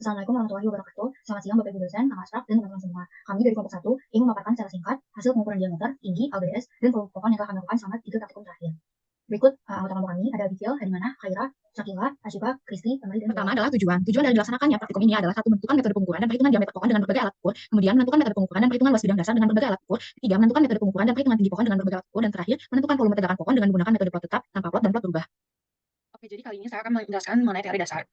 Assalamualaikum warahmatullahi wabarakatuh. Selamat siang Bapak Ibu dosen, Kang Ashraf, dan teman-teman semua. Kami dari kelompok 1 ingin memaparkan secara singkat hasil pengukuran diameter, tinggi, LBDS, dan volume pohon yang telah kami lakukan selama 3 praktikum terakhir. Berikut anggota kelompok kami ada Abigail, Hadimana, Khaira, Syakila, Ashifa, Kristi, Emily, dan pertama adalah tujuan. Tujuan dari dilaksanakannya praktikum ini adalah satu, menentukan metode pengukuran dan perhitungan diameter pohon dengan berbagai alat ukur. Kemudian menentukan metode pengukuran dan perhitungan luas bidang dasar dengan berbagai alat ukur. Ketiga, menentukan metode pengukuran dan perhitungan tinggi pohon dengan berbagai alat ukur. Dan terakhir, menentukan volume tegakan pohon dengan menggunakan metode plot tetap tanpa plot dan plot berubah. Oke, jadi kali ini saya akan menjelaskan mengenai teori dasar.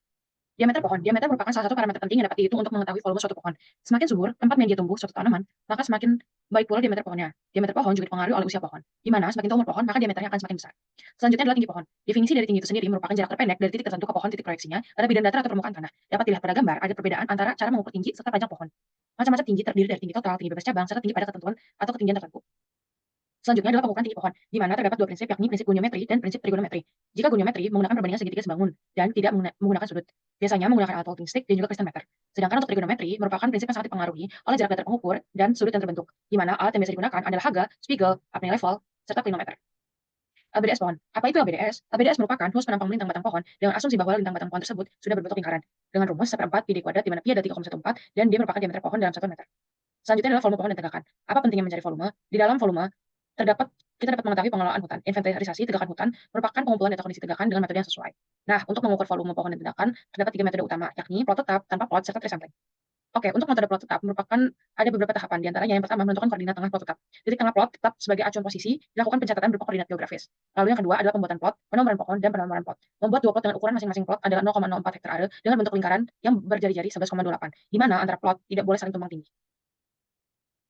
Diameter pohon. Diameter merupakan salah satu parameter penting yang dapat dihitung untuk mengetahui volume suatu pohon. Semakin subur tempat media tumbuh suatu tanaman, maka semakin baik pula diameter pohonnya. Diameter pohon juga dipengaruhi oleh usia pohon. Di mana semakin tua umur pohon, maka diameternya akan semakin besar. Selanjutnya adalah tinggi pohon. Definisi dari tinggi itu sendiri merupakan jarak terpendek dari titik tertentu ke pohon titik proyeksinya pada bidang datar atau permukaan tanah. Dapat dilihat pada gambar ada perbedaan antara cara mengukur tinggi serta panjang pohon. Macam-macam tinggi terdiri dari tinggi total, tinggi bebas cabang, serta tinggi pada ketentuan atau ketinggian tertentu. Selanjutnya adalah pengukuran tinggi pohon, di mana terdapat dua prinsip, yakni prinsip goniometri dan prinsip trigonometri. Jika goniometri menggunakan perbandingan segitiga sebangun dan tidak menggunakan sudut, biasanya menggunakan alat walking stick dan juga Kristen meter. Sedangkan untuk trigonometri merupakan prinsip yang sangat dipengaruhi oleh jarak datar pengukur dan sudut yang terbentuk, di mana alat yang biasa digunakan adalah Haga, Spiegel, Abney level, serta klinometer. LBDS pohon. Apa itu LBDS? LBDS merupakan rumus penampang lintang batang pohon dengan asumsi bahwa lintang batang pohon tersebut sudah berbentuk lingkaran dengan rumus 1/4 pi d kuadrat, di mana pi adalah 3,14 dan dia merupakan diameter pohon dalam 1 meter. Selanjutnya adalah volume pohon dan tegakan. Apa pentingnya mencari volume? Di dalam volume kita dapat mengetahui pengelolaan hutan. Inventarisasi tegakan hutan merupakan pengumpulan data kondisi tegakan dengan metode yang sesuai. Nah, untuk mengukur volume pohon dan tegakan, terdapat 3 metode utama, yakni plot tetap, tanpa plot, serta tree sampling. Oke, untuk metode plot tetap merupakan ada beberapa tahapan. Di antaranya yang pertama, menentukan koordinat tengah plot tetap. Titik tengah plot tetap sebagai acuan posisi, dilakukan pencatatan berupa koordinat geografis. Lalu yang kedua adalah pembuatan plot, penomoran pohon, dan penomoran plot. Membuat dua plot dengan ukuran masing-masing plot adalah 0,04 hektar area dengan bentuk lingkaran yang berjari-jari 11,28, di mana antara plot tidak boleh saling tumpang tindih.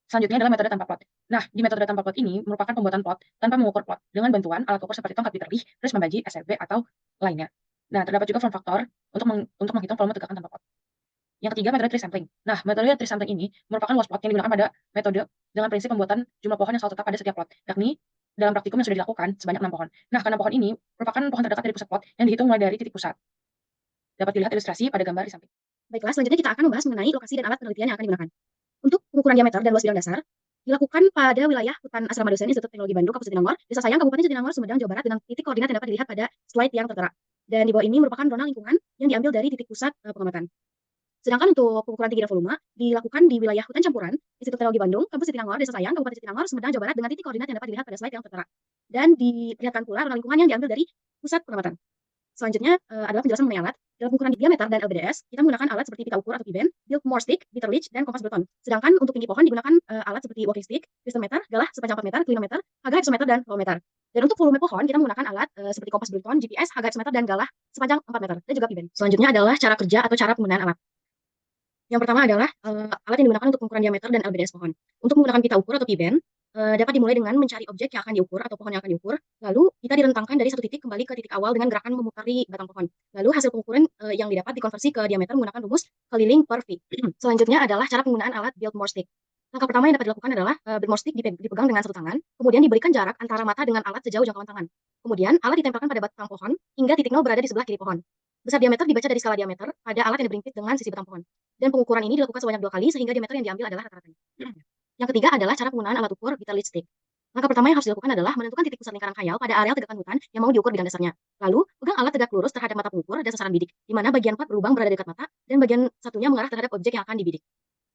Selanjutnya adalah metode tanpa plot. Nah, di metode tanpa plot ini merupakan pembuatan plot tanpa mengukur plot dengan bantuan alat ukur seperti tongkat Peter Lee, terus membaji, SLB, atau lainnya. Nah, terdapat juga form faktor untuk menghitung volume tegakan tanpa plot. Yang ketiga, metode tree sampling. Nah, metode tree sampling ini merupakan luas plot yang digunakan pada metode dengan prinsip pembuatan jumlah pohon yang selalu tetap pada setiap plot, yakni dalam praktikum yang sudah dilakukan sebanyak 6 pohon. Nah, karena pohon ini merupakan pohon terdekat dari pusat plot yang dihitung mulai dari titik pusat. Dapat dilihat ilustrasi pada gambar di samping. Baiklah, selanjutnya kita akan membahas mengenai lokasi dan alat penelitian yang akan digunakan. Untuk pengukuran diameter dan luas bidang dasar, dilakukan pada wilayah hutan asrama dosen Institut Teknologi Bandung, Kabupaten Jatinangor, Desa Sayang, Kabupaten Jatinangor, Sumedang, Jawa Barat, dengan titik koordinat yang dapat dilihat pada slide yang tertera. Dan di bawah ini merupakan zona lingkungan yang diambil dari titik pusat pengamatan. Sedangkan untuk pengukuran tinggi dan volume dilakukan di wilayah hutan campuran Institut Teknologi Bandung, Kampus Jatinangor, Desa Sayang, Kabupaten Jatinangor, Sumedang, Jawa Barat, dengan titik koordinat yang dapat dilihat pada slide yang tertera. Dan diperlihatkan pula zona lingkungan yang diambil dari pusat pengamatan. Selanjutnya adalah penjelasan mengenai alat. Dalam pengukuran diameter dan LBDS, kita menggunakan alat seperti pita ukur atau P-bend, Biltmore stick, Peter Leach, dan kompas Breton. Sedangkan untuk tinggi pohon digunakan alat seperti walking stick, Kristen meter, galah sepanjang 4 meter, klinometer, Haga hepsometer, dan volumeter. Dan untuk volume pohon, kita menggunakan alat seperti kompas Breton, GPS, Haga hepsometer, dan galah sepanjang 4 meter, dan juga P-bend. Selanjutnya adalah cara kerja atau cara penggunaan alat. Yang pertama adalah alat yang digunakan untuk pengukuran diameter dan LBDS pohon. Untuk menggunakan pita ukur atau P-bend, dapat dimulai dengan mencari objek yang akan diukur atau pohon yang akan diukur, lalu kita direntangkan dari satu titik kembali ke titik awal dengan gerakan memutari batang pohon. Lalu hasil pengukuran yang didapat dikonversi ke diameter menggunakan rumus keliling per feet. Selanjutnya adalah cara penggunaan alat Biltmore stick. Langkah pertama yang dapat dilakukan adalah Biltmore stick dipegang dengan satu tangan, kemudian diberikan jarak antara mata dengan alat sejauh jangkauan tangan. Kemudian alat ditempelkan pada batang pohon hingga titik nol berada di sebelah kiri pohon. Besar diameter dibaca dari skala diameter pada alat yang berimpit dengan sisi batang pohon. Dan pengukuran ini dilakukan sebanyak 2 kali sehingga diameter yang diambil adalah rata-ratanya. Yang ketiga adalah cara penggunaan alat ukur Peter Leach stick. Langkah pertama yang harus dilakukan adalah menentukan titik pusat lingkaran khayal pada areal tegakan hutan yang mau diukur bidang dasarnya. Lalu, pegang alat tegak lurus terhadap mata pengukur dan sasaran bidik, di mana bagian 4 berlubang berada dekat mata dan bagian satunya mengarah terhadap objek yang akan dibidik.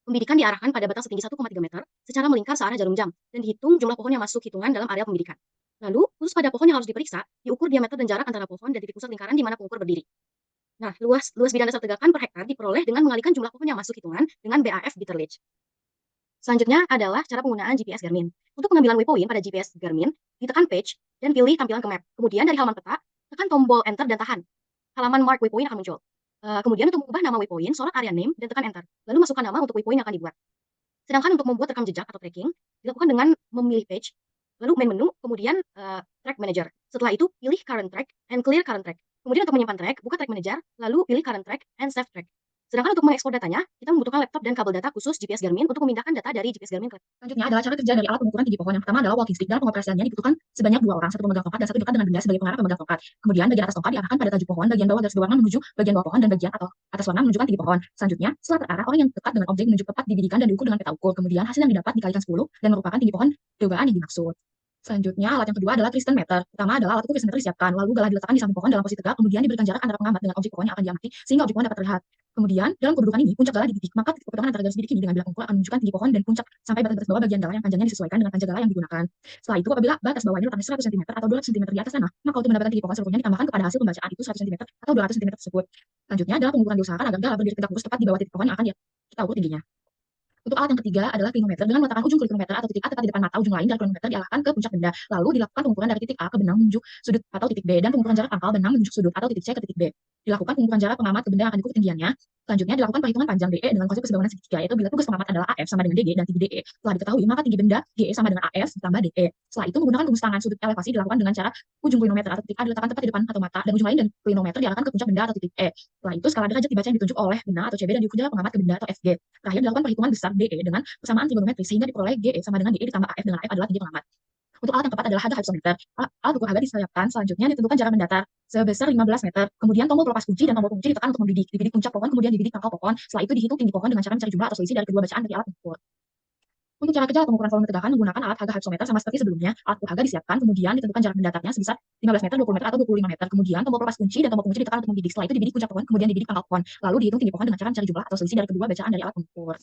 Pembidikan diarahkan pada batang setinggi 1,3 meter secara melingkar searah jarum jam dan dihitung jumlah pohon yang masuk hitungan dalam area pembidikan. Lalu, khusus pada pohon yang harus diperiksa, diukur diameter dan jarak antara pohon dan titik pusat lingkaran di mana pengukur berdiri. Nah, luas bidang dasar tegakan per hektar diperoleh dengan mengalihkan jumlah pohon yang masuk hitungan dengan BAF Peter Leach. Selanjutnya adalah cara penggunaan GPS Garmin. Untuk pengambilan waypoint pada GPS Garmin, ditekan page dan pilih tampilan ke map. Kemudian dari halaman peta, tekan tombol enter dan tahan. Halaman mark waypoint akan muncul. Kemudian untuk mengubah nama waypoint, sorot area name dan tekan enter. Lalu masukkan nama untuk waypoint yang akan dibuat. Sedangkan untuk membuat rekam jejak atau tracking, dilakukan dengan memilih page, lalu main menu, kemudian track manager. Setelah itu, pilih current track and clear current track. Kemudian untuk menyimpan track, buka track manager, lalu pilih current track and save track. Sedangkan untuk mengekspor datanya, kita membutuhkan laptop dan kabel data khusus GPS Garmin untuk memindahkan data dari GPS Garmin ke laptop. Selanjutnya adalah cara kerja dari alat pengukuran tinggi pohon. Yang pertama adalah walking stick. Dalam pengoperasiannya dibutuhkan sebanyak 2 orang, satu pemegang tongkat dan satu dekat dengan benda sebagai pengarah pemegang tongkat. Kemudian bagian atas tongkat diarahkan pada tajuk pohon, bagian bawah garis berwarna menuju bagian bawah pohon, dan bagian atau atas warna menunjukkan tinggi pohon. Selanjutnya, setelah terarah, orang yang dekat dengan objek menunjuk tepat dibidikan dan diukur dengan peta ukur. Kemudian hasil yang didapat dikalikan 10 dan merupakan tinggi pohon percobaan yang dimaksud. Selanjutnya, alat yang kedua adalah Tristan meter. Pertama adalah alat ukur Tristan meter disiapkan, lalu galah diletakkan di samping pohon dalam posisi tegak, kemudian diberikan jarak antara pengamat dengan objek pohon yang akan diamati, sehingga objek pohon dapat terlihat. Kemudian, dalam kedudukan ini, puncak galah dibidik, maka titik pertemuan antara garis bidik ini dengan bilah pengukul akan menunjukkan tinggi pohon dan puncak sampai batas bawah bagian galah yang panjangnya disesuaikan dengan panjang galah yang digunakan. Setelah itu, apabila batas bawah ini letaknya 100 cm atau 200 cm di atas tanah, maka untuk mendapatkan tinggi pohon seluruhnya ditambahkan kepada hasil pembacaan itu 100 cm atau 200 cm tersebut. Selanjutnya, dalam pengukuran diusahakan agar galah berdiri tegak lurus tepat di bawah titik pohon yang akan kita ukur tingginya. Untuk alat yang ketiga adalah klinometer. Dengan meletakkan ujung klinometer atau titik A tepat di depan mata, ujung lain dari klinometer diarahkan ke puncak benda. Lalu dilakukan pengukuran dari titik A ke benang menuju sudut atau titik B, dan pengukuran jarak pangkal benang menuju sudut atau titik C ke titik B. Dilakukan pengukuran jarak pengamat ke benda yang akan diukur ketinggiannya. Selanjutnya dilakukan perhitungan panjang DE dengan konsep keseimbangan segitiga, yaitu bila tugas pengamat adalah AF sama dengan DG dan tinggi DE. Setelah diketahui, maka tinggi benda GE sama dengan AF ditambah DE. Setelah itu menggunakan rumus tangan sudut elevasi dilakukan dengan cara ujung klinometer atau titik A diletakkan tepat di depan atau mata, dan ujung lain dan klinometer diarahkan ke puncak benda atau titik E. Setelah itu skala derajat dibaca yang ditunjuk oleh benang atau CB dan diukur jarak pengamat ke benda atau FG. Terakhir dilakukan perhitungan besar DE dengan persamaan trigonometris sehingga diperoleh GE sama dengan DE ditambah AF dengan AF adalah tinggi pengamat. Untuk alat yang keempat adalah Haga hypsometer. Alat ukur Haga disiapkan, selanjutnya ditentukan jarak mendatar sebesar 15 meter. Kemudian tombol pelepas kunci dan tombol kunci ditekan untuk membidik. Dibidik puncak pohon, kemudian dibidik pangkal pohon. Setelah itu dihitung tinggi pohon dengan cara mencari jumlah atau selisih dari kedua bacaan dari alat ukur. Untuk cara kerja atau pengukuran volume tegakan menggunakan alat Haga hypsometer sama seperti sebelumnya. Alat ukur Haga disiapkan, kemudian ditentukan jarak mendatarnya sebesar 15 meter, 20 meter, atau 25 meter. Kemudian tombol pelepas kunci dan tombol kunci ditekan untuk membidik. Setelah itu dibidik puncak pohon, kemudian dibidik pangkal pohon. Lalu dihitung tinggi pohon dengan cara mencari jumlah atau selisih dari kedua bacaan dari alat pengukur.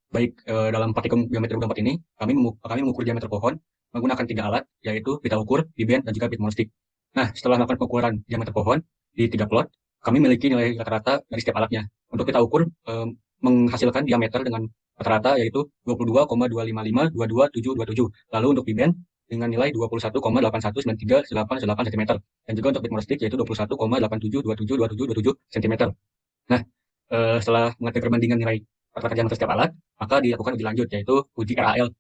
Baik, dalam praktikum geometri 24 ini, kami mengukur diameter pohon menggunakan 3 alat, yaitu pita ukur, P-bend, dan juga bit monostik. Nah, setelah melakukan pengukuran diameter pohon di 3 plot, kami memiliki nilai rata-rata dari setiap alatnya. Untuk pita ukur, menghasilkan diameter dengan rata-rata yaitu 22,255-22727. Lalu untuk P-bend dengan nilai 21,819388 cm. Dan juga untuk bit monostik yaitu 21,87272727 cm. Nah, setelah mengetahui perbandingan nilai rata-rata diameter setiap alat, maka dilakukan uji lanjut yaitu uji RAL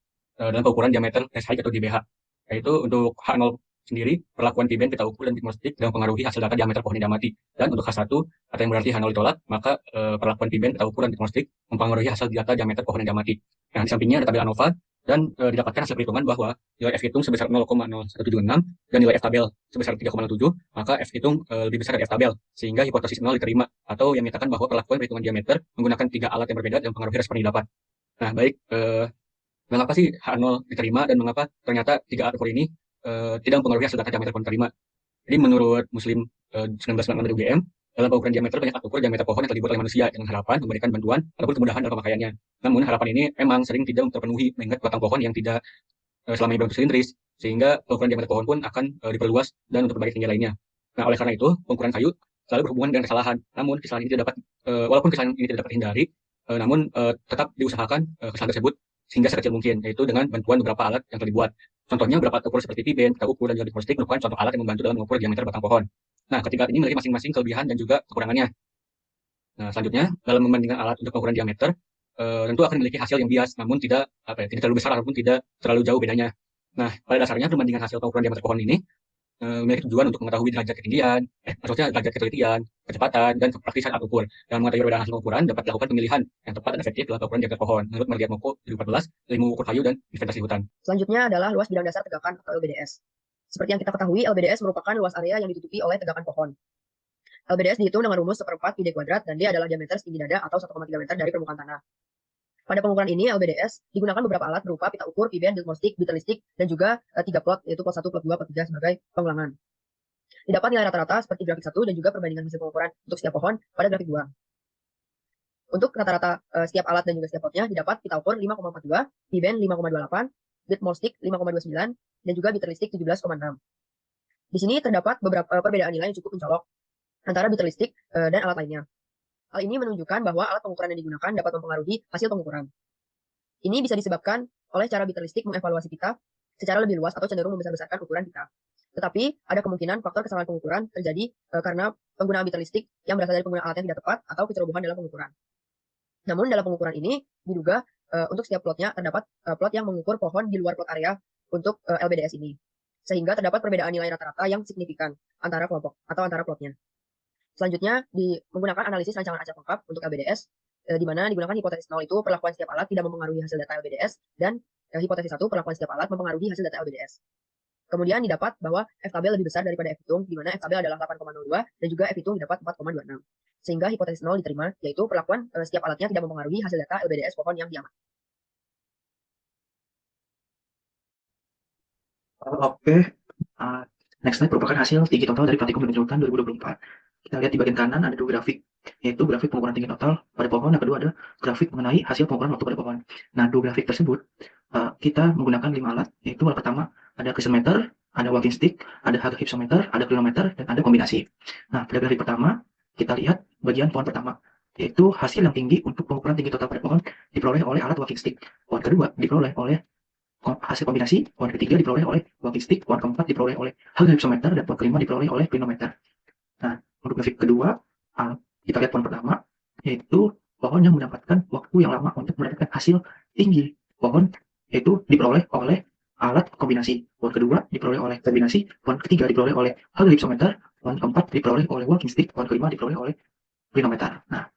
dalam pengukuran diameter S height atau DBH. Yaitu untuk H0 sendiri, perlakuan P-bend, pita ukur, dan bit monostik dalam mempengaruhi hasil data diameter pohon yang diamati. Dan untuk H1, atau yang berarti H0 ditolak, maka perlakuan P-bend, pita ukur, dan bit monostik mempengaruhi hasil data diameter pohon yang diamati. Nah, di sampingnya ada tabel ANOVA, dan didapatkan hasil perhitungan bahwa nilai F hitung sebesar 0,0176 dan nilai F tabel sebesar 3,07, maka F hitung lebih besar dari F tabel, sehingga hipotesis 0 diterima, atau yang menyatakan bahwa perlakuan perhitungan diameter menggunakan 3 alat yang berbeda dan mempengaruhi respon yang didapat. Nah, baik, mengapa sih H0 diterima dan mengapa ternyata 3 alat ukur ini tidak mempengaruhi hasil data diameter pohon diterima? Jadi menurut Muslim 1996 dari UGM, dalam pengukuran diameter banyak alat ukur diameter pohon yang telah dibuat oleh manusia dengan harapan memberikan bantuan ataupun kemudahan dalam pemakaiannya. Namun harapan ini memang sering tidak terpenuhi mengingat batang pohon yang tidak selama ini berbentuk silindris, sehingga pengukuran diameter pohon pun akan diperluas dan untuk berbagai tinggi lainnya. Nah, oleh karena itu, pengukuran kayu selalu berhubungan dengan kesalahan. Namun kesalahan ini tidak dapat, walaupun kesalahan ini tidak dapat dihindari, namun tetap diusahakan kesalahan tersebut sehingga sekecil mungkin, yaitu dengan bantuan beberapa alat yang telah dibuat. Contohnya beberapa alat ukur seperti P-bend, pita ukur, dan juga bit monostik merupakan contoh alat yang membantu dalam mengukur diameter batang pohon. Nah, ketiga alat ini memiliki masing-masing kelebihan dan juga kekurangannya. Nah, selanjutnya dalam membandingkan alat untuk pengukuran diameter, tentu akan memiliki hasil yang bias, namun tidak tidak terlalu besar ataupun tidak terlalu jauh bedanya. Nah, pada dasarnya perbandingan hasil pengukuran diameter pohon ini memiliki tujuan untuk mengetahui derajat ketinggian, maksudnya derajat ketelitian, kecepatan, dan kepraktisan alat ukur. Dalam mengetahui perbedaan hasil pengukuran, dapat dilakukan pemilihan yang tepat dan efektif dalam pengukuran diameter pohon. Menurut Mardiat Moko 2014, ilmu ukur kayu dan inventasi hutan. Selanjutnya adalah luas bidang dasar tegakan atau LBDS. Seperti yang kita ketahui, LBDS merupakan luas area yang ditutupi oleh tegakan pohon. LBDS dihitung dengan rumus 1/4 pi d kuadrat dan D adalah diameter setinggi dada atau 1,3 meter dari permukaan tanah. Pada pengukuran ini, LBDS digunakan beberapa alat berupa pita ukur, P-bend, bit monostik, bitterlistik, dan juga 3 plot, yaitu plot 1, plot 2, plot 3 sebagai pengulangan. Didapat nilai rata-rata seperti grafik 1 dan juga perbandingan hasil pengukuran untuk setiap pohon pada grafik 2. Untuk rata-rata setiap alat dan juga setiap plotnya didapat pita ukur 5,42, P-bend 5,28, bit monostik 5,29, dan juga bitterlistik 17,6. Di sini terdapat beberapa perbedaan nilai yang cukup mencolok antara bitterlistik dan alat lainnya. Hal ini menunjukkan bahwa alat pengukuran yang digunakan dapat mempengaruhi hasil pengukuran. Ini bisa disebabkan oleh cara bitterlistik mengevaluasi pita secara lebih luas atau cenderung membesar-besarkan ukuran pita. Tetapi ada kemungkinan faktor kesalahan pengukuran terjadi karena penggunaan bitterlistik yang berasal dari penggunaan alat yang tidak tepat atau kecerobohan dalam pengukuran. Namun dalam pengukuran ini diduga untuk setiap plotnya terdapat plot yang mengukur pohon di luar plot area untuk LBDS ini. Sehingga terdapat perbedaan nilai rata-rata yang signifikan antara kelompok atau antara plotnya. Selanjutnya, menggunakan analisis rancangan acak lengkap untuk LBDS, di mana digunakan hipotesis 0 itu perlakuan setiap alat tidak mempengaruhi hasil data LBDS, dan hipotesis 1 perlakuan setiap alat mempengaruhi hasil data LBDS. Kemudian didapat bahwa F tabel lebih besar daripada F hitung, di mana F tabel adalah 8,02 dan juga F hitung didapat 4,26. Sehingga hipotesis 0 diterima, yaitu perlakuan setiap alatnya tidak mempengaruhi hasil data LBDS pohon yang diamati. Oke, uh, next slide merupakan hasil tinggi total dari praktikum penunjukan 2024. Kita lihat di bagian kanan ada 2 grafik, yaitu grafik pengukuran tinggi total pada pohon, yang kedua ada grafik mengenai hasil pengukuran waktu pada pohon. Nah, 2 grafik tersebut kita menggunakan 5 alat, yaitu alat pertama ada crescent meter, ada walking stick, ada Hugger hypsometer, ada clinometer, dan ada kombinasi. Nah, pada grafik pertama kita lihat bagian pohon pertama, yaitu hasil yang tinggi untuk pengukuran tinggi total pada pohon diperoleh oleh alat walking stick. Pohon kedua diperoleh oleh hasil kombinasi, pohon ketiga diperoleh oleh walking stick, pohon keempat diperoleh oleh Hugger hypsometer, dan pohon kelima diperoleh oleh clinometer. Nah, untuk grafik kedua, kita lihat pohon pertama, yaitu pohon yang mendapatkan waktu yang lama untuk mendapatkan hasil tinggi pohon, yaitu diperoleh oleh alat kombinasi. Pohon kedua diperoleh oleh kombinasi, pohon ketiga diperoleh oleh Hugger hypsometer, pohon keempat diperoleh oleh walking stick, pohon kelima diperoleh oleh clinometer. Nah,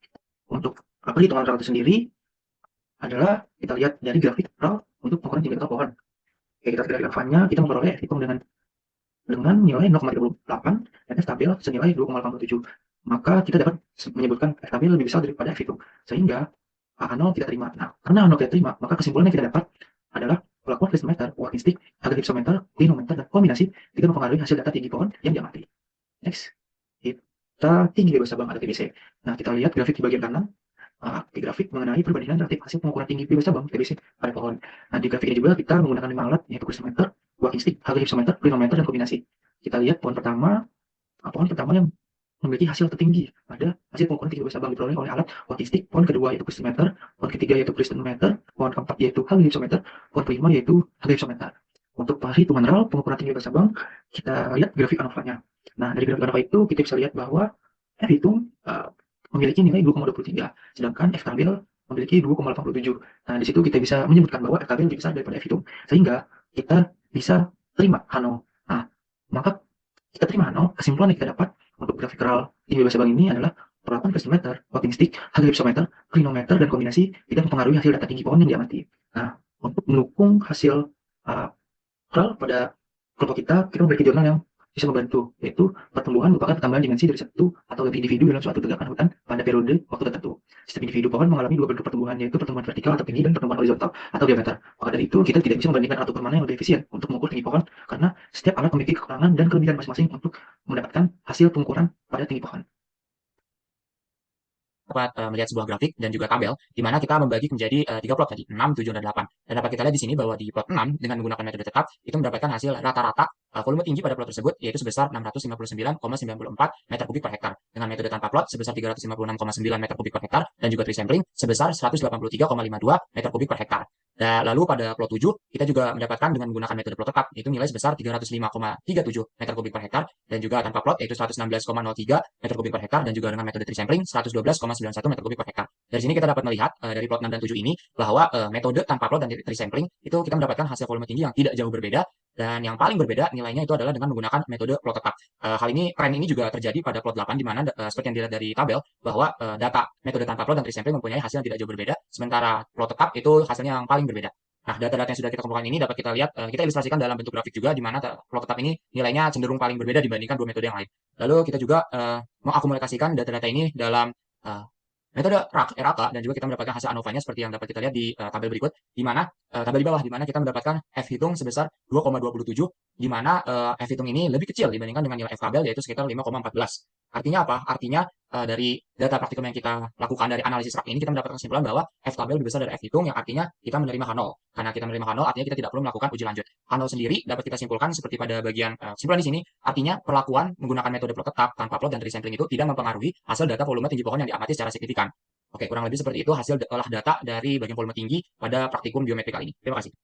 untuk perhitungan RAL itu sendiri adalah kita lihat dari grafik RAL untuk pengukuran tinggi total pohon. Oke, kita lihat grafik alfanya, kita memperoleh hitung dengan nilai 0,38 dan F stabil senilai 2,87. Maka kita dapat menyebutkan F stabil lebih besar daripada F hitung, sehingga A0 kita terima. Nah, karena A0 kita terima, maka kesimpulan yang kita dapat adalah pelakuan crescent meter, walking stick, Hugger hypsometer, clinometer, dan kombinasi tidak mempengaruhi hasil data tinggi pohon yang diamati. Next, kita tinggi bebas cabang atau TBC. Nah, kita lihat grafik di bagian kanan, di grafik mengenai perbandingan relatif hasil pengukuran tinggi bebas cabang TBC pada pohon. Nah, di grafik ini juga kita menggunakan 5 alat, yaitu crescent meter, walking stick, Hugger hypsometer, clinometer, dan kombinasi. Kita lihat pohon pertama yang memiliki hasil tertinggi pada hasil pengukuran tinggi bebas cabang diperoleh oleh alat walking stick. Pohon kedua yaitu crescent meter, pohon ketiga yaitu crescent meter, pohon keempat yaitu Hugger hypsometer, pohon kelima yaitu Hugger hypsometer. Untuk perhitungan RAL pengukuran tinggi bebas cabang, kita lihat grafik ANOVA-nya. Nah, dari grafik ANOVA itu kita bisa lihat bahwa F hitung memiliki nilai 2,23, sedangkan F stabil memiliki 2,87. Nah, di situ kita bisa menyebutkan bahwa F stabil lebih besar daripada F hitung, sehingga kita bisa terima H0. Nah, maka kita terima H0, kesimpulan yang kita dapat untuk grafik RAL tinggi bebas cabang ini adalah perlakuan crescent meter, walking stick, Hugger hypsometer, clinometer, dan kombinasi tidak mempengaruhi hasil data tinggi pohon yang diamati. Nah, untuk mendukung hasil RAL pada kelompok kita memiliki jurnal yang bisa membantu, yaitu pertumbuhan merupakan pertambahan dimensi dari satu atau lebih individu dalam suatu tegakan hutan pada periode waktu tertentu. Setiap individu pohon mengalami 2 bentuk pertumbuhan, yaitu pertumbuhan vertikal atau tinggi dan pertumbuhan horizontal atau diameter. Maka dari itu, kita tidak bisa membandingkan alat ukur mana yang lebih efisien untuk mengukur tinggi pohon, karena setiap alat memiliki kekurangan dan kelebihan masing-masing untuk mendapatkan hasil pengukuran pada tinggi pohon. Dapat melihat sebuah grafik dan juga tabel di mana kita membagi menjadi 3 plot tadi, 6, 7, dan 8. Dan dapat kita lihat di sini bahwa di plot 6 dengan menggunakan metode tetap itu mendapatkan hasil rata-rata volume tinggi pada plot tersebut yaitu sebesar 659,94 meter kubik per hektar. Dengan metode tanpa plot sebesar 356,9 meter kubik per hektar dan juga tree sampling sebesar 183,52 meter kubik per hektar. Dan lalu pada plot 7 kita juga mendapatkan dengan menggunakan metode plot tetap yaitu nilai sebesar 305,37 meter kubik per hektar dan juga tanpa plot yaitu 116,03 meter kubik per hektar dan juga dengan metode tree sampling 112,91 meter kubik per hektar. Dari sini kita dapat melihat dari plot 6 dan 7 ini bahwa metode tanpa plot dan tree sampling itu kita mendapatkan hasil volume tinggi yang tidak jauh berbeda dan yang paling berbeda nilainya itu adalah dengan menggunakan metode plot tetap. Hal ini tren ini juga terjadi pada plot 8 di mana seperti yang dilihat dari tabel bahwa data metode tanpa plot dan tree sampling mempunyai hasil yang tidak jauh berbeda sementara plot tetap itu hasilnya yang paling berbeda. Nah, data-data yang sudah kita kumpulkan ini dapat kita lihat, kita ilustrasikan dalam bentuk grafik juga, di mana plot tetap ini nilainya cenderung paling berbeda dibandingkan 2 metode yang lain. Lalu kita juga mengakumulasikan data-data ini dalam metode RAK dan juga kita mendapatkan hasil ANOVA-nya seperti yang dapat kita lihat di tabel berikut, di mana tabel di bawah, di mana kita mendapatkan F hitung sebesar 2,27, di mana F hitung ini lebih kecil dibandingkan dengan nilai F tabel yaitu sekitar 5,14. Artinya apa? Artinya dari data praktikum yang kita lakukan dari analisis RAK ini kita mendapatkan kesimpulan bahwa F tabel lebih besar dari F hitung yang artinya kita menerima H0. Karena kita menerima H0 artinya kita tidak perlu melakukan uji lanjut. H0 sendiri dapat kita simpulkan seperti pada bagian kesimpulan di sini, artinya perlakuan menggunakan metode plot tetap tanpa plot dan tree sampling itu tidak mempengaruhi hasil data volume tinggi pohon yang diamati secara signifikan. Oke, kurang lebih seperti itu hasil olah data dari bagian volume tinggi pada praktikum biometri kali ini. Terima kasih.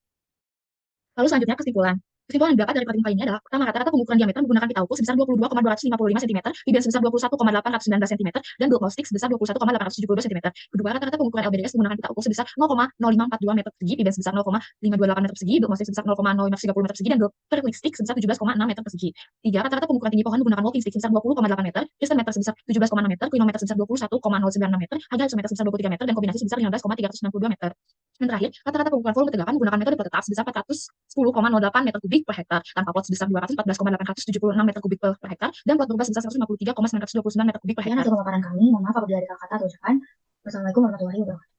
Lalu selanjutnya kesimpulan. Kesimpulan yang didapat dari praktikum kali ini adalah pertama, rata-rata pengukuran diameter menggunakan pita ukur sebesar 22,255 cm, IBM sebesar 21,819 cm, dan diagnostik sebesar 21,872 cm. Kedua, rata-rata pengukuran LBDS menggunakan pita ukur sebesar 0,0542 meter persegi, IBM sebesar 0,528 meter persegi, diagnostik sebesar 0,0530 meter persegi, dan Berkeley stick sebesar 17,6 meter persegi. Tiga, rata-rata pengukuran tinggi pohon menggunakan walking stick sebesar 20,8 meter, crescent meter sebesar 17,6 meter, clinometer sebesar 21,096 meter, Hugger hypsometer sebesar 23 meter, dan kombinasi sebesar 15,362 meter. Dan terakhir, rata-rata pengukuran volume tegakan menggunakan metode plot tetap sebesar 410,08 meter kubik per hektar, tanpa plot sebesar 214,876 meter kubik per hektar, dan plot berubah sebesar 153,929 meter kubik per hektar. Sekian hasil pemaparan kami. Mohon maaf apabila ada kata-kata atau ucapan. Wassalamualaikum warahmatullahi wabarakatuh.